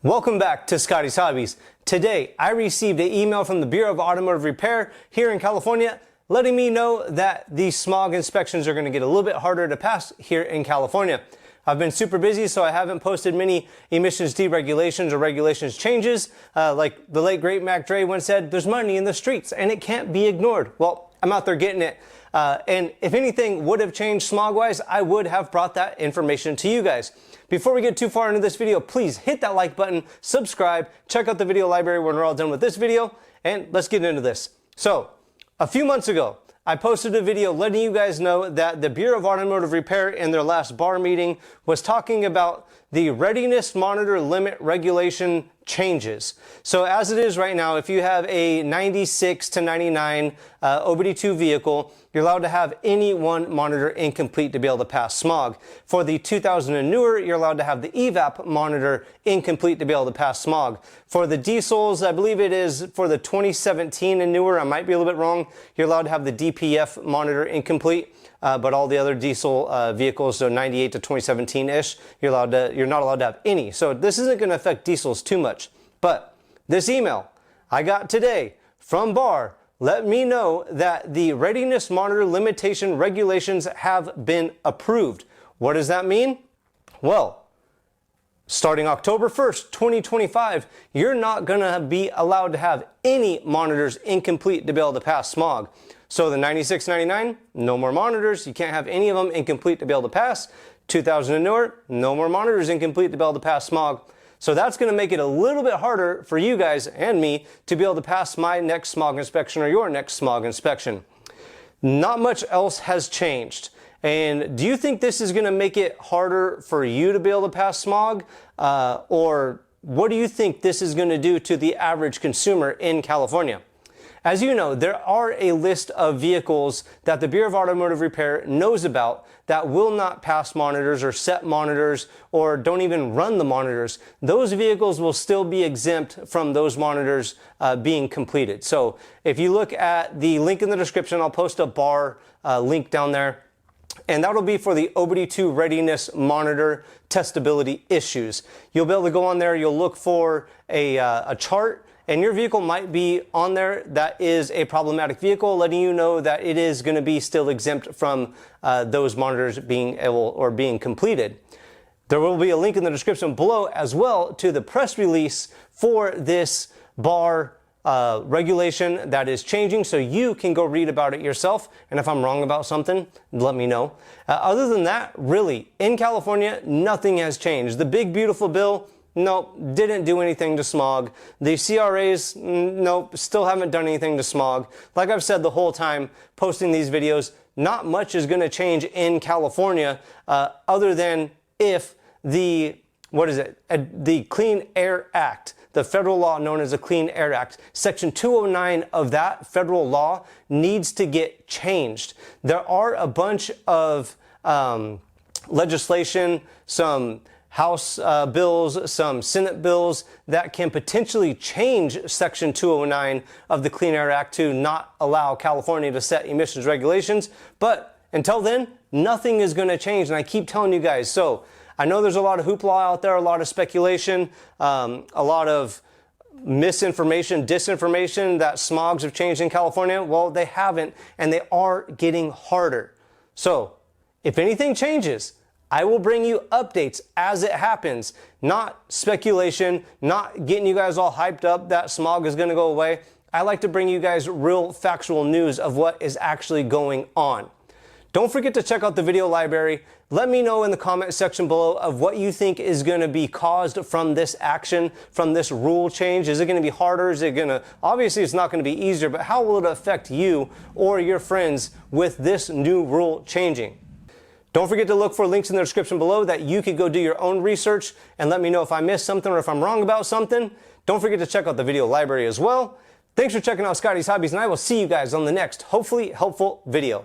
Welcome back to Scotty's Hobbies. Today, I received an email from the Bureau of Automotive Repair here in California letting me know that the smog inspections are going to get a little bit harder to pass here in California. I've been super busy, so I haven't posted many emissions deregulations or regulations changes. Like the late great Mac Dre once said, there's money in the streets and it can't be ignored. Well, I'm out there getting it. And if anything would have changed smog-wise, I would have brought that information to you guys. Before we get too far into this video, please hit that like button, subscribe, check out the video library when we're all done with this video, and let's get into this. So, a few months ago, I posted a video letting you guys know that the Bureau of Automotive Repair in their last bar meeting was talking about the readiness monitor limit regulation changes. So as it is right now, if you have a 96 to 99 OBD2 vehicle, you're allowed to have any one monitor incomplete to be able to pass smog. For the 2000 and newer, you're allowed to have the EVAP monitor incomplete to be able to pass smog. For the diesels, I believe it is for the 2017 and newer, I might be a little bit wrong, you're allowed to have the DPF monitor incomplete. But all the other diesel vehicles, so 98 to 2017-ish, you're not allowed to have any. So this isn't going to affect diesels too much. But this email I got today from BAR let me know that the readiness monitor limitation regulations have been approved. What does that mean? Well, starting October 1st, 2025, you're not going to be allowed to have any monitors incomplete to be able to pass smog. So the 9699, no more monitors. You can't have any of them incomplete to be able to pass. 2000 and newer, no more monitors incomplete to be able to pass smog. So that's going to make it a little bit harder for you guys and me to be able to pass my next smog inspection or your next smog inspection. Not much else has changed. And do you think this is going to make it harder for you to be able to pass smog? Or what do you think this is going to do to the average consumer in California? As you know, there are a list of vehicles that the Bureau of Automotive Repair knows about that will not pass monitors or set monitors or don't even run the monitors. Those vehicles will still be exempt from those monitors being completed. So if you look at the link in the description, I'll post a BAR link down there. And that'll be for the OBD2 Readiness Monitor Testability Issues. You'll be able to go on there, you'll look for a chart, and your vehicle might be on there that is a problematic vehicle, letting you know that it is going to be still exempt from those monitors being able or being completed. There will be a link in the description below as well to the press release for this BAR regulation that is changing, so you can go read about it yourself. And if I'm wrong about something, let me know. Other than that, really, in California, nothing has changed. The big beautiful bill, nope, didn't do anything to smog. The CRAs, nope, still haven't done anything to smog. Like I've said the whole time posting these videos, not much is going to change in California other than if the Clean Air Act, the federal law known as the Clean Air Act, Section 209 of that federal law needs to get changed. There are a bunch of legislation, some House bills, some Senate bills that can potentially change Section 209 of the Clean Air Act to not allow California to set emissions regulations. But until then, nothing is going to change. And I keep telling you guys, so I know there's a lot of hoopla out there, a lot of speculation, a lot of misinformation, disinformation that smogs have changed in California. Well, they haven't, and they are getting harder. So if anything changes, I will bring you updates as it happens, not speculation, not getting you guys all hyped up that smog is going to go away. I like to bring you guys real factual news of what is actually going on. Don't forget to check out the video library. Let me know in the comment section below of what you think is going to be caused from this action, from this rule change. Is it going to be harder? Is it going to, obviously it's not going to be easier, but how will it affect you or your friends with this new rule changing? Don't forget to look for links in the description below that you could go do your own research and let me know if I missed something or if I'm wrong about something. Don't forget to check out the video library as well. Thanks for checking out Scotty's Hobbies, and I will see you guys on the next, hopefully helpful video.